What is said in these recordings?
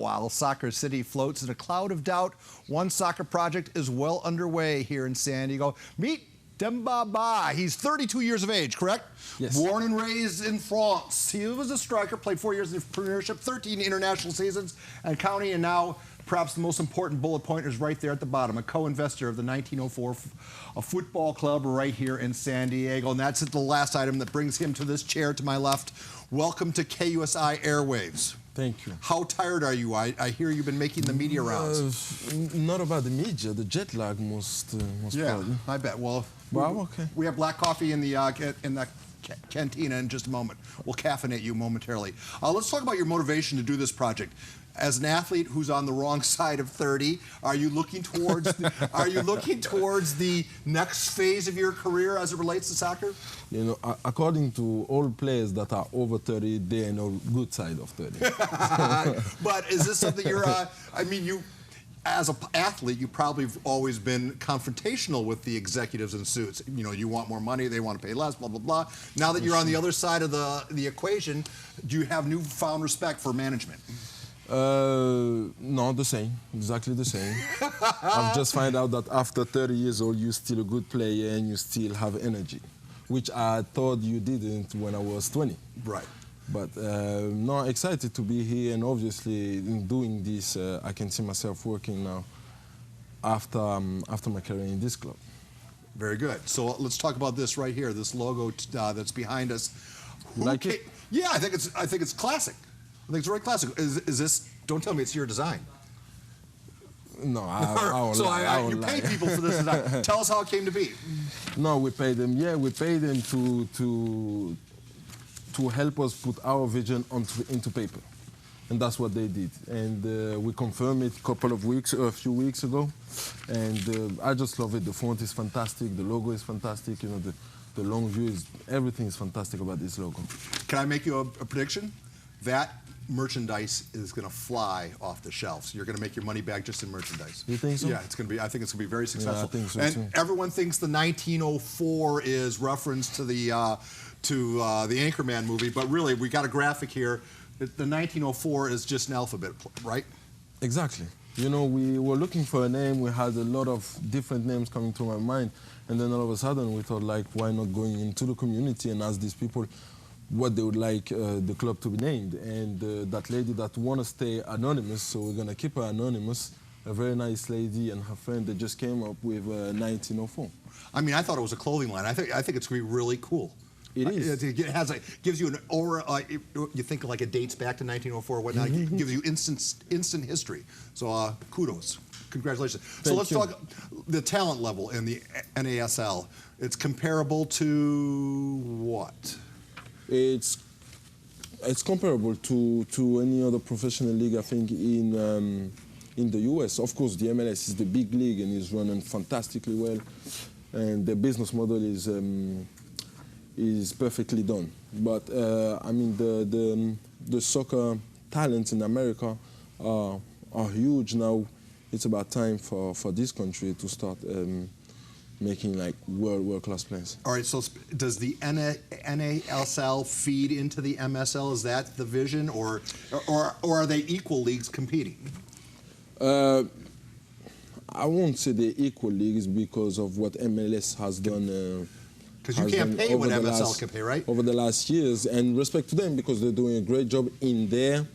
while Soccer City floats in a cloud of doubt, one soccer project is well underway here in San Diego. Meet Demba. He's 32 years of age, correct? Yes. Born and raised in France. He was a striker, played 4 years in the Premiership, 13 international seasons and counting, and now perhaps the most important bullet point is right there at the bottom, a co-investor of the 1904 football club right here in San Diego. And that's the last item that brings him to this chair to my left. Welcome to KUSI Airwaves. Thank you. How tired are you? I hear you've been making the media rounds. Not about the media, the jet lag most probably. I bet. Well, okay. We have black coffee in the cantina in just a moment. We'll caffeinate you momentarily. Let's talk about your motivation to do this project. As an athlete who's on the wrong side of 30, are you looking towards the next phase of your career as it relates to soccer? You know, according to all players that are over 30, they are on the good side of 30. But is this something you're? I mean, you. As an athlete, you probably have always been confrontational with the executives in suits. You know, you want more money, they want to pay less, blah, blah, blah. Now that you're on the other side of the equation, do you have newfound respect for management? No, the same, exactly the same. I've just found out that after 30 years old, you're still a good player and you still have energy, which I thought you didn't when I was 20. Right. But no, excited to be here, and obviously in doing this, I can see myself working now after my career in this club. Very good. So let's talk about this right here, this logo that's behind us. Like it? Yeah, I think it's classic. I think it's very classic. Is this? Don't tell me it's your design. No, I won't so lie. You pay people for this design. Tell us how it came to be. No, we paid them. Yeah, we paid them to help us put our vision into paper. And that's what they did. And we confirmed it a few weeks ago. And I just love it. The font is fantastic. The logo is fantastic. You know, the long view is, everything is fantastic about this logo. Can I make you a prediction? That merchandise is going to fly off the shelves. You're going to make your money back just in merchandise. You think so? Yeah, it's going to be. I think it's going to be very successful. Yeah, I think so and too. Everyone thinks the 1904 is reference to the Anchorman movie, but really we got a graphic here. The 1904 is just an alphabet, right? Exactly. You know, we were looking for a name. We had a lot of different names coming to my mind, and then all of a sudden we thought, like, why not going into the community and ask these people what they would like the club to be named. And that lady that want to stay anonymous, so we're going to keep her anonymous, a very nice lady and her friend, that just came up with 1904. I mean, I thought it was a clothing line. I think it's going to be really cool. It is. It gives you an aura. You think like it dates back to 1904 or whatnot. It gives you instant history. So kudos. Congratulations. So let's talk the talent level in the NASL. It's comparable to what? It's comparable to any other professional league, I think, in the US. Of course, the MLS is the big league and is running fantastically well, and the business model is perfectly done. But I mean, the soccer talents in America are huge now. It's about time for this country to start making like world-class players. All right, so does the NASL feed into the MSL? Is that the vision, or are they equal leagues competing? I won't say they're equal leagues because of what MLS has done. Because you can't pay what MSL can pay, right? Over the last years, and respect to them because they're doing a great job in their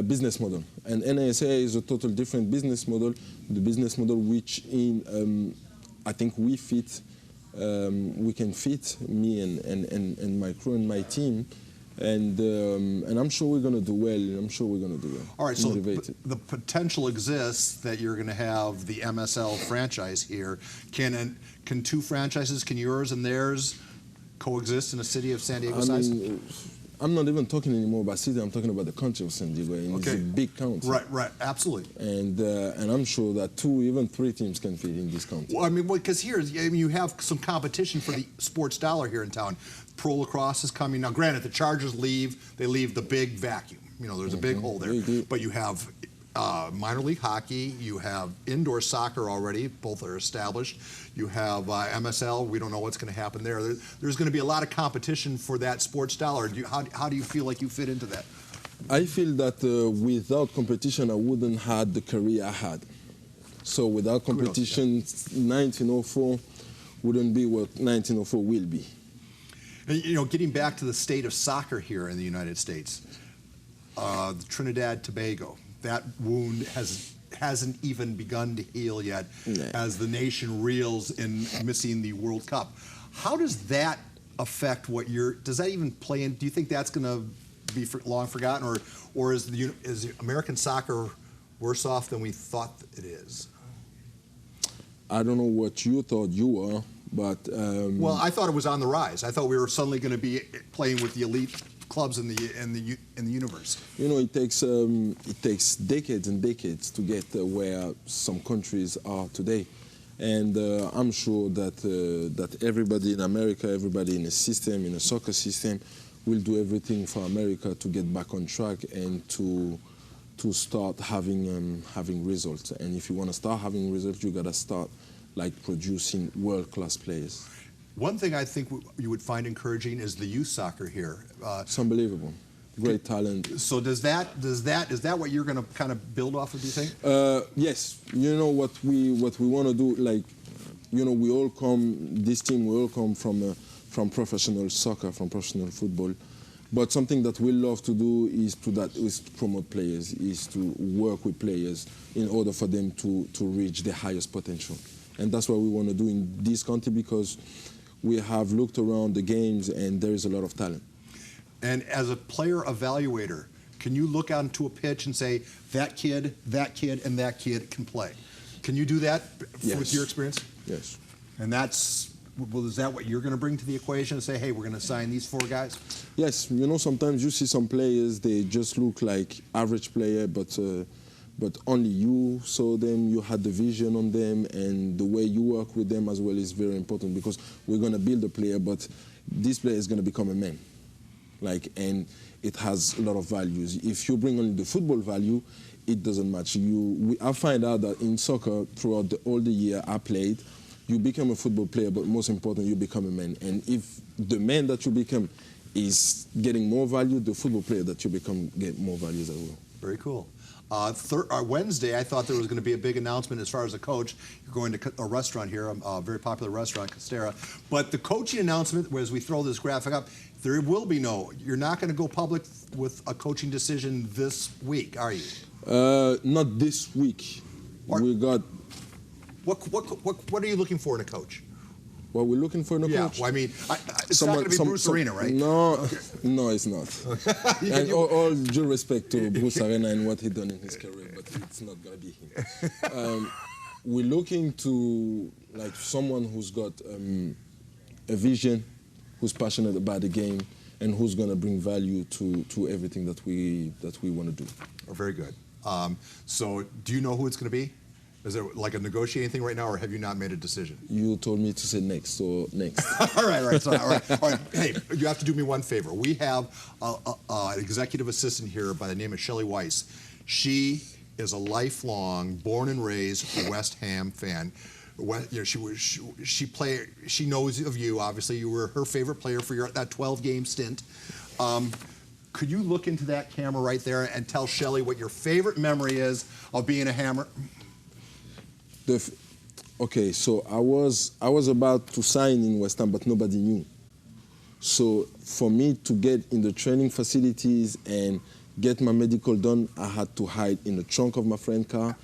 business model. And NASL is a total different business model, the business model which I think we can fit, me and my crew and my team, and I'm sure we're going to do well. I'm sure we're going to do well. All right, so the potential exists that you're going to have the MSL franchise here. Can two franchises, can yours and theirs, coexist in a city of San Diego size? I'm not even talking anymore about city. I'm talking about the country of San Diego, and it's a big county. Right, absolutely. And I'm sure that 2, even 3 teams can fit in this county. Well, I mean, because here, you have some competition for the sports dollar here in town. Pro lacrosse is coming now. Granted, the Chargers leave; they leave the big vacuum. You know, there's a big hole there. But you have minor league hockey, you have indoor soccer already, both are established. You have MSL, we don't know what's going to happen there. There's going to be a lot of competition for that sports dollar. How do you feel like you fit into that? I feel that without competition, I wouldn't have the career I had. So without competition, 1904 wouldn't be what 1904 will be. And, you know, getting back to the state of soccer here in the United States, the Trinidad Tobago, that wound hasn't even begun to heal yet as the nation reels in missing the World Cup. How does that affect what does that even play in? Do you think that's going to be long forgotten, or is American soccer worse off than we thought it is? I don't know what you thought you were, but well, I thought it was on the rise. I thought we were suddenly going to be playing with the elite clubs in the universe. You know, it takes decades and decades to get where some countries are today, and I'm sure that everybody in America, everybody in a system, in a soccer system, will do everything for America to get back on track and to start having results. And if you want to start having results, you gotta start like producing world-class players. One thing I think you would find encouraging is the youth soccer here. It's unbelievable, great talent. So is that what you're going to kind of build off of? Do you think? Yes. You know what we want to do. Like, you know, we all come. This team, we all come from professional soccer, from professional football. But something that we love to do is to promote players, is to work with players in order for them to reach their highest potential. And that's what we want to do in this country, because we have looked around the games and there is a lot of talent. And as a player evaluator, can you look out into a pitch and say, that kid, and that kid can play? Can you do that with your experience? Yes. And is that what you're going to bring to the equation and say, hey, we're going to sign these 4 guys? Yes. You know, sometimes you see some players, they just look like average player, but only you saw them, you had the vision on them, and the way you work with them as well is very important, because we're going to build a player, but this player is going to become a man. Like, and it has a lot of values. If you bring only the football value, it doesn't match. I find out that in soccer, throughout all the year I played, you become a football player, but most important, you become a man. And if the man that you become is getting more value, the football player that you become get more values as well. Very cool. Wednesday, I thought there was going to be a big announcement as far as a coach. You're going to a restaurant here, a very popular restaurant, Costera. But the coaching announcement, as we throw this graphic up, you're not going to go public with a coaching decision this week, are you? Not this week. We got. What are you looking for in a coach? What we're looking for in a coach? Yeah, well, I mean, it's not going to be Bruce Arena, right? No, no, it's not. And all due respect to Bruce Arena and what he done in his career, but it's not going to be him. We're looking to like someone who's got a vision, who's passionate about the game, and who's going to bring value to everything that we want to do. Oh, very good. So, do you know who it's going to be? Is there like a negotiating thing right now, or have you not made a decision? You told me to say next, so next. all right. Hey, you have to do me one favor. We have an executive assistant here by the name of Shelley Weiss. She is a lifelong, born and raised West Ham fan. She knows of you. Obviously, you were her favorite player for that 12-game stint. Could you look into that camera right there and tell Shelley what your favorite memory is of being a Hammer? Okay, so I was about to sign in West Ham, but nobody knew. So for me to get in the training facilities and get my medical done, I had to hide in the trunk of my friend's car,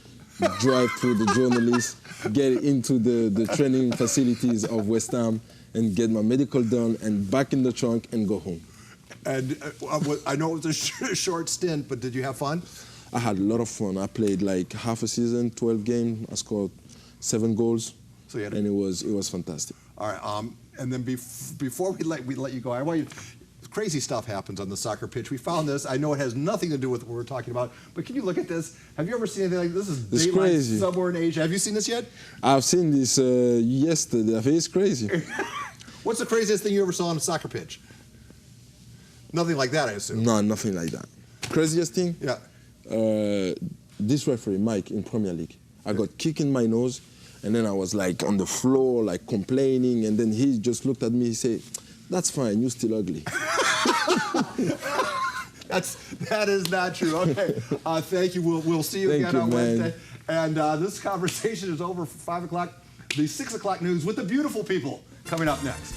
drive through the journalists, get into the training facilities of West Ham, and get my medical done, and back in the trunk and go home. And I know it was a short stint, but did you have fun? I had a lot of fun. I played like half a season, 12 games. I scored 7 goals, and it was fantastic. All right, and then before we let you go, I want you. Crazy stuff happens on the soccer pitch. We found this. I know it has nothing to do with what we're talking about, but can you look at this? Have you ever seen anything like this? This is daylight somewhere in Asia. Have you seen this yet? I've seen this yesterday. It's crazy. What's the craziest thing you ever saw on a soccer pitch? Nothing like that, I assume. No, nothing like that. Craziest thing? Yeah. This referee, Mike, in Premier League. I got kicked in my nose, and then I was like on the floor, like complaining, and then he just looked at me, he said, "That's fine, you're still ugly." That is not true. Okay, thank you. We'll see you again on Wednesday. And this conversation is over for 5 o'clock. The 6 o'clock news with the beautiful people coming up next.